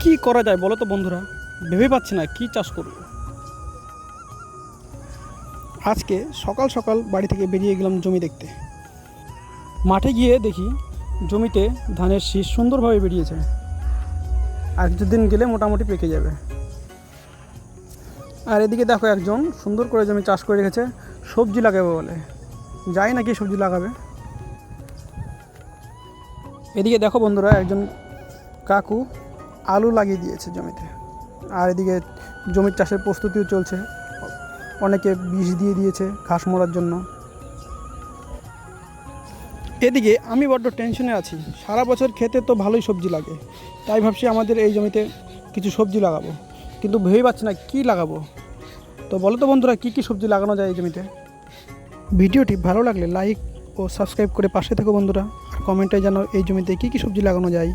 কি করা যায় বলো তো বন্ধুরা, ভেবে পাচ্ছি না কি চাষ করব। আজকে সকাল সকাল বাড়ি থেকে বেরিয়ে গেলাম জমি দেখতে। মাঠে গিয়ে দেখি জমিতে ধানের শীষ সুন্দরভাবে বেরিয়েছে, আর কিছুদিন গেলে মোটামুটি পেকে যাবে। আর এদিকে দেখো একজন সুন্দর করে জমি চাষ করে রেখেছে, সবজি লাগাবে বলে। যাই নাকি সবজি লাগাবে। এদিকে দেখো বন্ধুরা, একজন কাকু আলু লাগিয়ে দিয়েছে জমিতে। আর এদিকে জমির চাষের প্রস্তুতিও চলছে, অনেকে বীজ দিয়ে দিয়েছে ঘাস মরার জন্য। এদিকে আমি বড্ড টেনশনে আছি, সারা বছর খেতে তো ভালোই সবজি লাগে, তাই ভাবছি আমাদের এই জমিতে কিছু সবজি লাগাবো, কিন্তু ভেবেই পাচ্ছি না কী লাগাবো। তো বলো তো বন্ধুরা, কী কী সবজি লাগানো যায় এই জমিতে। ভিডিওটি ভালো লাগলে লাইক ও সাবস্ক্রাইব করে পাশে থেকো বন্ধুরা, আর কমেন্টে জানাও এই জমিতে কী কী সবজি লাগানো যায়।